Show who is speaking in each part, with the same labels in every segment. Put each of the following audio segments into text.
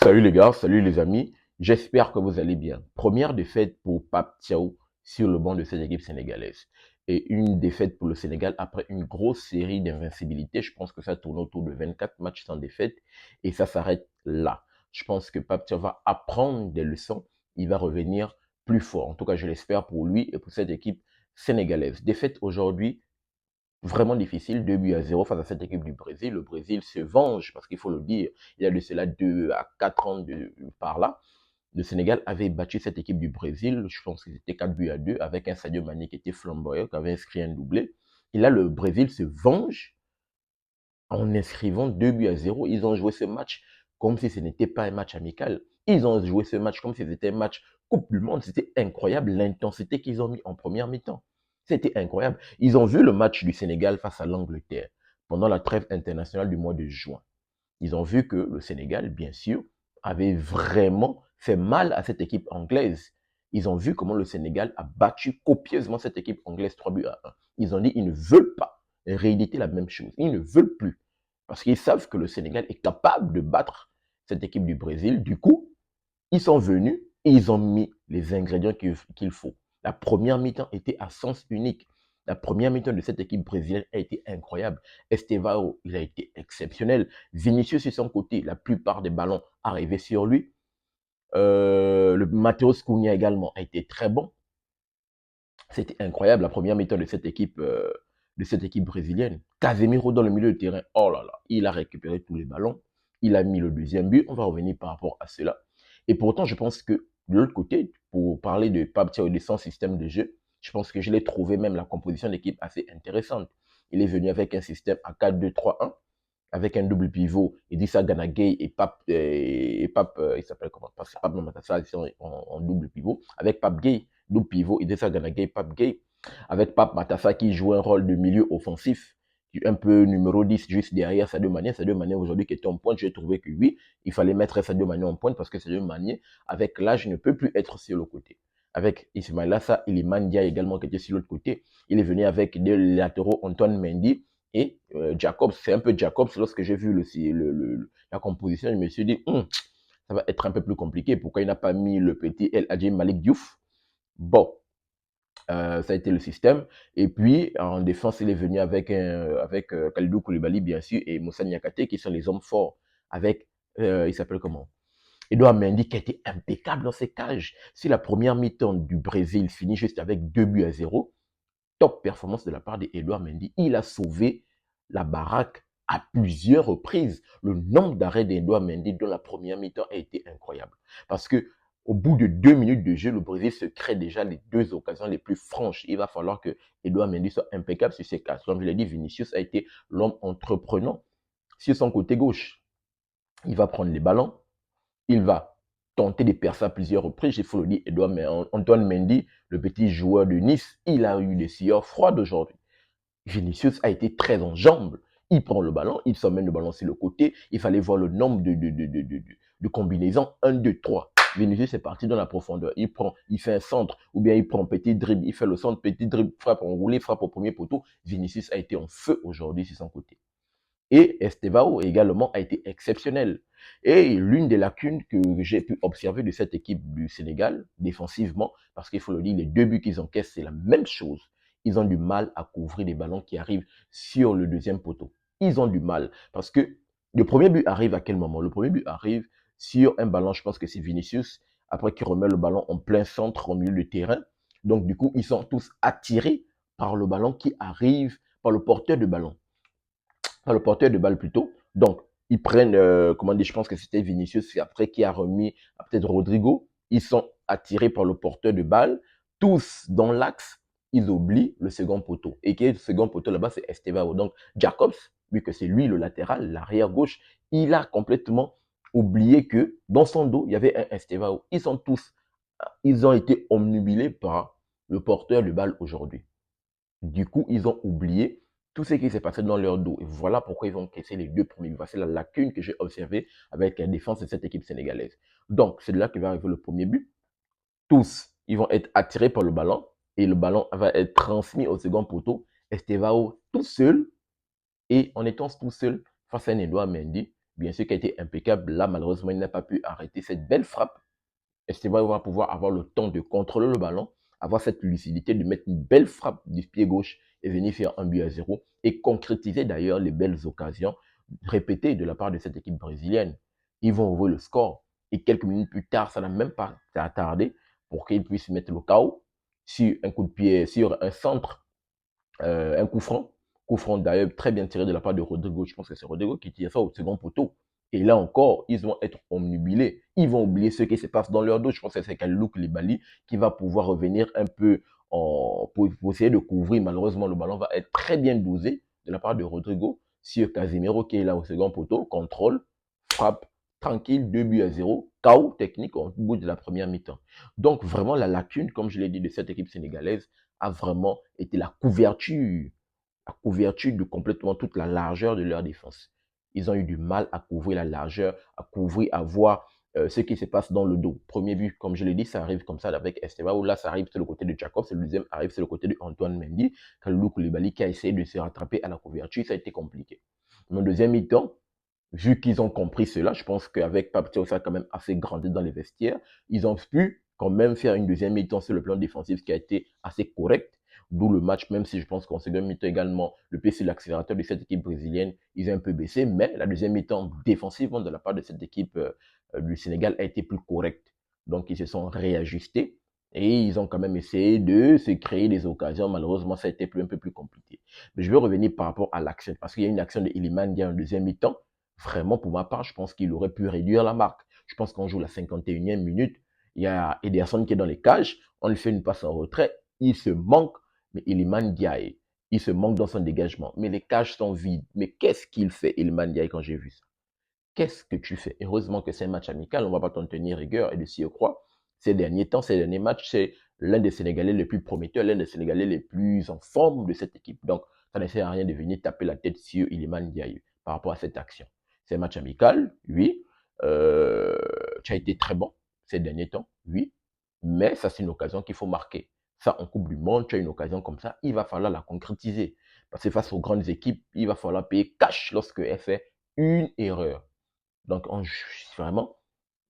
Speaker 1: Salut les gars, salut les amis. J'espère que vous allez bien. Première défaite pour Pape Thiaw sur le banc de cette équipe sénégalaise. Et une défaite pour le Sénégal après une grosse série d'invincibilité. Je pense que ça tourne autour de 24 matchs sans défaite. Et ça s'arrête là. Je pense que Pape Thiaw va apprendre des leçons. Il va revenir plus fort. En tout cas, je l'espère pour lui et pour cette équipe sénégalaise. Défaite aujourd'hui vraiment difficile, 2 buts à 0 face à cette équipe du Brésil. Le Brésil se venge, parce qu'il faut le dire, il y a de cela 2 à 4 ans par là. Le Sénégal avait battu cette équipe du Brésil, je pense que c'était 4 buts à 2, avec un Sadio Mané qui était flamboyant, qui avait inscrit un doublé. Et là, le Brésil se venge en inscrivant 2 buts à 0. Ils ont joué ce match comme si ce n'était pas un match amical. Ils ont joué ce match comme si c'était un match Coupe du Monde. C'était incroyable l'intensité qu'ils ont mis en première mi-temps. C'était incroyable. Ils ont vu le match du Sénégal face à l'Angleterre pendant la trêve internationale du mois de juin. Ils ont vu que le Sénégal, bien sûr, avait vraiment fait mal à cette équipe anglaise. Ils ont vu comment le Sénégal a battu copieusement cette équipe anglaise 3 buts à 1. Ils ont dit qu'ils ne veulent pas rééditer la même chose. Ils ne veulent plus. Parce qu'ils savent que le Sénégal est capable de battre cette équipe du Brésil. Du coup, ils sont venus et ils ont mis les ingrédients qu'il faut. La première mi-temps était à sens unique. La première mi-temps de cette équipe brésilienne a été incroyable. Estevao, il a été exceptionnel. Vinicius, sur son côté, la plupart des ballons arrivaient sur lui. Le Matheus Cunha également a été très bon. C'était incroyable la première mi-temps de cette équipe brésilienne. Casemiro dans le milieu de terrain, oh là là, il a récupéré tous les ballons. Il a mis le deuxième but. On va revenir par rapport à cela. Et pourtant, je pense que de l'autre côté, pour parler de Pape Thiaw et de son système de jeu, je pense que je l'ai trouvé même la composition d'équipe assez intéressante. Il est venu avec un système à 4-2-3-1, avec un double pivot, Idrissa Gana Gueye et Pape, il s'appelle comment? Pape Mamatassa, ils sont en double pivot, avec Pape Gueye, double pivot, Idrissa Gana Gueye, Pape Gueye, avec Pape Matassa qui joue un rôle de milieu offensif, un peu numéro 10 juste derrière Sadio Mané. Sadio Mané aujourd'hui qui était en pointe, j'ai trouvé que oui, il fallait mettre Sadio Mané en pointe parce que Sadio Mané, avec l'âge, ne peut plus être sur le côté. Avec Ismail Assa, Iliman Dia également qui était sur l'autre côté. Il est venu avec des latéraux Antoine Mendy et Jacobs. C'est un peu Jacobs, lorsque j'ai vu la composition, je me suis dit, ça va être un peu plus compliqué. Pourquoi il n'a pas mis le petit El Hadji Malik Diouf? Bon, ça a été le système. Et puis, en défense, il est venu avec Kalidou Koulibaly, bien sûr, et Moussa Niakate, qui sont les hommes forts. Avec, il s'appelle comment? Edouard Mendy, qui a été impeccable dans ses cages. Si la première mi-temps du Brésil finit juste avec 2 buts à 0, top performance de la part d'Edouard Mendy. Il a sauvé la baraque à plusieurs reprises. Le nombre d'arrêts d'Edouard Mendy dans la première mi-temps a été incroyable. Parce que au bout de 2 minutes de jeu, le Brésil se crée déjà les deux occasions les plus franches. Il va falloir que Edouard Mendy soit impeccable sur ses cases. Comme je l'ai dit, Vinicius a été l'homme entreprenant sur son côté gauche. Il va prendre les ballons, il va tenter de percer à plusieurs reprises. Il faut le dire, Antoine Mendy, le petit joueur de Nice, il a eu des sueurs froides aujourd'hui. Vinicius a été très en jambes. Il prend le ballon, il s'emmène le ballon sur le côté. Il fallait voir le nombre de combinaisons. 1, 2, 3. Vinicius est parti dans la profondeur. Il fait un centre, ou bien il prend un petit dribble. Il fait le centre, petit dribble, frappe enroulé, frappe au premier poteau. Vinicius a été en feu aujourd'hui sur son côté. Et Estevao également a été exceptionnel. Et l'une des lacunes que j'ai pu observer de cette équipe du Sénégal, défensivement, parce qu'il faut le dire, les 2 buts qu'ils encaissent, c'est la même chose. Ils ont du mal à couvrir les ballons qui arrivent sur le deuxième poteau. Ils ont du mal. Parce que le premier but arrive à quel moment? Le premier but arrive sur un ballon, je pense que c'est Vinicius, après qu'il remet le ballon en plein centre, au milieu du terrain. Donc, du coup, ils sont tous attirés par le ballon qui arrive, par le porteur de ballon, par le porteur de balle plutôt. Donc, ils prennent, comment dire, je pense que c'était Vinicius, après qui a remis peut-être Rodrigo. Ils sont attirés par le porteur de balle, tous dans l'axe. Ils oublient le second poteau. Et qui est le second poteau là-bas, c'est Estevao. Donc, Jacobs, vu que c'est lui le latéral, l'arrière gauche, il a complètement oublié que dans son dos, il y avait un Estevao. Ils ont été omnubilés par le porteur de balle aujourd'hui. Du coup, ils ont oublié tout ce qui s'est passé dans leur dos. Et voilà pourquoi ils ont caissé les 2 premiers buts. C'est la lacune que j'ai observée avec la défense de cette équipe sénégalaise. Donc, c'est de là que va arriver le premier but. Tous, ils vont être attirés par le ballon et le ballon va être transmis au second poteau. Estevao tout seul, et en étant tout seul face à un Edouard Mendy, bien sûr, qui a été impeccable. Là, malheureusement, il n'a pas pu arrêter cette belle frappe. Esteban va pouvoir avoir le temps de contrôler le ballon, avoir cette lucidité de mettre une belle frappe du pied gauche et venir faire 1-0 et concrétiser d'ailleurs les belles occasions répétées de la part de cette équipe brésilienne. Ils vont ouvrir le score et quelques minutes plus tard, ça n'a même pas tardé pour qu'ils puissent mettre le chaos sur un coup de pied, sur un centre, un coup franc. Coup franc d'ailleurs très bien tiré de la part de Rodrigo. Je pense que c'est Rodrigo qui tire ça au second poteau. Et là encore, ils vont être omnubilés. Ils vont oublier ce qui se passe dans leur dos. Je pense que c'est Kalidou Koulibaly qui va pouvoir revenir un peu pour essayer de couvrir. Malheureusement, le ballon va être très bien dosé de la part de Rodrigo sur Casemiro qui est là au second poteau. Contrôle, frappe, tranquille, 2-0. Chaos technique au bout de la première mi-temps. Donc vraiment, la lacune, comme je l'ai dit, de cette équipe sénégalaise a vraiment été la couverture de complètement toute la largeur de leur défense. Ils ont eu du mal à couvrir la largeur, à couvrir, à voir ce qui se passe dans le dos. Premier but, comme je l'ai dit, ça arrive comme ça avec Esteban, où là, ça arrive sur le côté de Jacob, le deuxième arrive sur le côté de Antoine Mendy, Kalidou Koulibaly qui a essayé de se rattraper à la couverture, ça a été compliqué. Mais au deuxième mi-temps, vu qu'ils ont compris cela, je pense qu'avec Pape Thiaw, ça a quand même assez grandi dans les vestiaires. Ils ont pu quand même faire une deuxième mi-temps sur le plan défensif qui a été assez correct. D'où le match, même si je pense qu'en seconde mi-temps également, le PC, l'accélérateur de cette équipe brésilienne, ils ont un peu baissé. Mais la deuxième mi-temps, défensivement, de la part de cette équipe du Sénégal, a été plus correcte. Donc, ils se sont réajustés et ils ont quand même essayé de se créer des occasions. Malheureusement, ça a été un peu plus compliqué. Mais je vais revenir par rapport à l'action, parce qu'il y a une action de Iliman Ndiaye en deuxième mi-temps. Vraiment, pour ma part, je pense qu'il aurait pu réduire la marque. Je pense qu'on joue la 51e minute. Il y a Ederson qui est dans les cages. On lui fait une passe en retrait. Il se manque, mais Iliman Ndiaye, il se manque dans son dégagement. Mais les cages sont vides. Mais qu'est-ce qu'il fait, Iliman Ndiaye, quand j'ai vu ça? Qu'est-ce que tu fais? Heureusement que c'est un match amical. On ne va pas t'en tenir rigueur et de s'y croire. Ces derniers temps, ces derniers matchs, c'est l'un des Sénégalais les plus prometteurs, l'un des Sénégalais les plus en forme de cette équipe. Donc, ça ne sert à rien de venir taper la tête sur Iliman Ndiaye par rapport à cette action. C'est un match amical, oui. Tu as été très bon ces derniers temps, oui. Mais ça, c'est une occasion qu'il faut marquer. Ça, en Coupe du Monde, tu as une occasion comme ça, il va falloir la concrétiser. Parce que face aux grandes équipes, il va falloir payer cash lorsqu'elle fait une erreur. Donc, vraiment,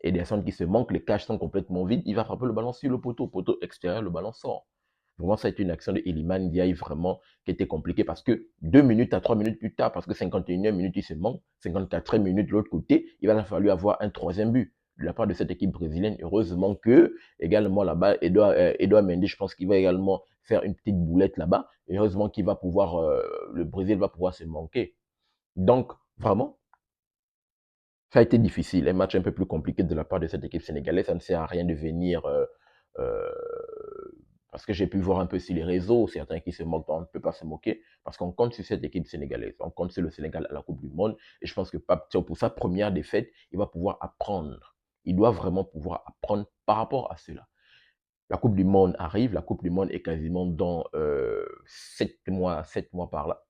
Speaker 1: Ederson qui se manque, les cages sont complètement vides, il va frapper le ballon sur le poteau extérieur, le ballon sort. Vraiment, ça a été une action de Iliman Ndiaye vraiment qui était compliquée parce que 2 minutes à 3 minutes plus tard, parce que 51e minute, il se manque, 54e minute de l'autre côté, il va falloir avoir un troisième but de la part de cette équipe brésilienne. Heureusement que, également là-bas, Edouard Mendy, je pense qu'il va également faire une petite boulette là-bas. Heureusement qu'il va pouvoir, le Brésil va pouvoir se manquer. Donc, vraiment, ça a été difficile, un match un peu plus compliqué de la part de cette équipe sénégalaise. Ça ne sert à rien de venir, euh, parce que j'ai pu voir un peu sur les réseaux, certains qui se moquent, on ne peut pas se moquer, parce qu'on compte sur cette équipe sénégalaise, on compte sur le Sénégal à la Coupe du Monde, et je pense que Pape Thiaw, pour sa première défaite, il va pouvoir apprendre. Il doit vraiment pouvoir apprendre par rapport à cela. La Coupe du Monde arrive, la Coupe du Monde est quasiment dans 7 mois par là.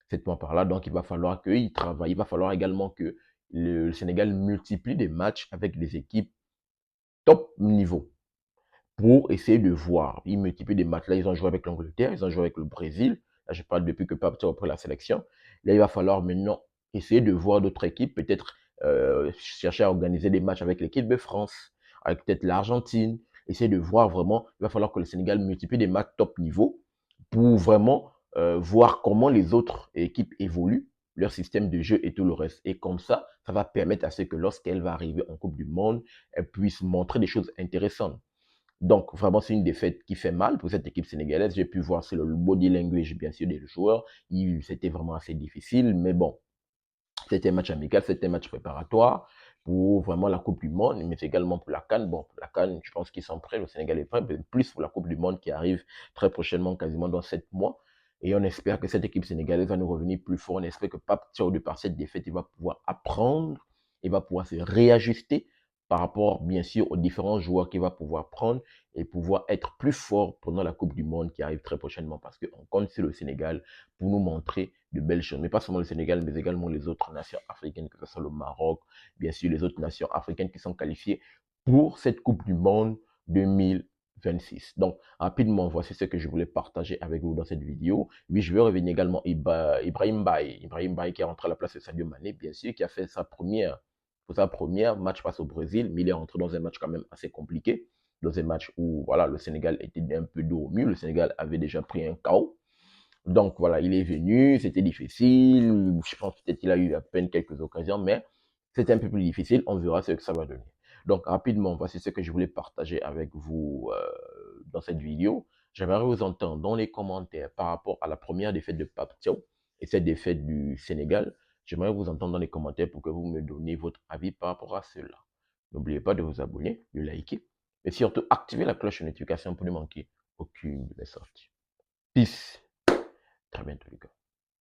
Speaker 1: 7 mois par là. Donc, il va falloir qu'il travaille. Il va falloir également que le Sénégal multiplie des matchs avec des équipes top niveau pour essayer de voir. Ils multiplient des matchs. Là, ils ont joué avec l'Angleterre, ils ont joué avec le Brésil. Là, je parle depuis que Pape a pris la sélection. Là, il va falloir maintenant essayer de voir d'autres équipes, peut-être chercher à organiser des matchs avec l'équipe de France, avec peut-être l'Argentine. Essayer de voir vraiment, il va falloir que le Sénégal multiplie des matchs top niveau pour vraiment voir comment les autres équipes évoluent, leur système de jeu et tout le reste. Et comme ça va permettre à ce que lorsqu'elle va arriver en Coupe du Monde, elle puisse montrer des choses intéressantes. Donc, vraiment, c'est une défaite qui fait mal pour cette équipe sénégalaise. J'ai pu voir, c'est le body language, bien sûr, des joueurs. C'était vraiment assez difficile, mais bon, c'était un match amical, c'était un match préparatoire pour vraiment la Coupe du Monde, mais également pour la CAN. Bon, pour la CAN, je pense qu'ils sont prêts, le Sénégal est prêt, mais plus pour la Coupe du Monde qui arrive très prochainement, quasiment dans 7 mois. Et on espère que cette équipe sénégalaise va nous revenir plus fort. On espère que Pape Thiaw, de par cette défaite, il va pouvoir apprendre, il va pouvoir se réajuster par rapport, bien sûr, aux différents joueurs qu'il va pouvoir prendre et pouvoir être plus fort pendant la Coupe du Monde qui arrive très prochainement parce qu'on compte sur le Sénégal pour nous montrer de belles choses. Mais pas seulement le Sénégal, mais également les autres nations africaines, que ce soit le Maroc, bien sûr les autres nations africaines qui sont qualifiées pour cette Coupe du Monde 2026. 26. Donc, rapidement, voici ce que je voulais partager avec vous dans cette vidéo. Oui, je vais revenir également Ibrahim Baye. Ibrahim Baye qui est rentré à la place de Sadio Mané, bien sûr, qui a fait pour sa première match face au Brésil, mais il est rentré dans un match quand même assez compliqué, dans un match où voilà, le Sénégal était un peu dos au mur, le Sénégal avait déjà pris un KO. Donc voilà, il est venu, c'était difficile, je pense peut-être qu'il a eu à peine quelques occasions, mais c'était un peu plus difficile, on verra ce que ça va donner. Donc rapidement, voici ce que je voulais partager avec vous dans cette vidéo. J'aimerais vous entendre dans les commentaires par rapport à la première défaite de Pape Thiaw et cette défaite du Sénégal. J'aimerais vous entendre dans les commentaires pour que vous me donniez votre avis par rapport à cela. N'oubliez pas de vous abonner, de liker, et surtout activer la cloche de notification pour ne manquer aucune de mes sorties. Peace. Très bientôt les gars.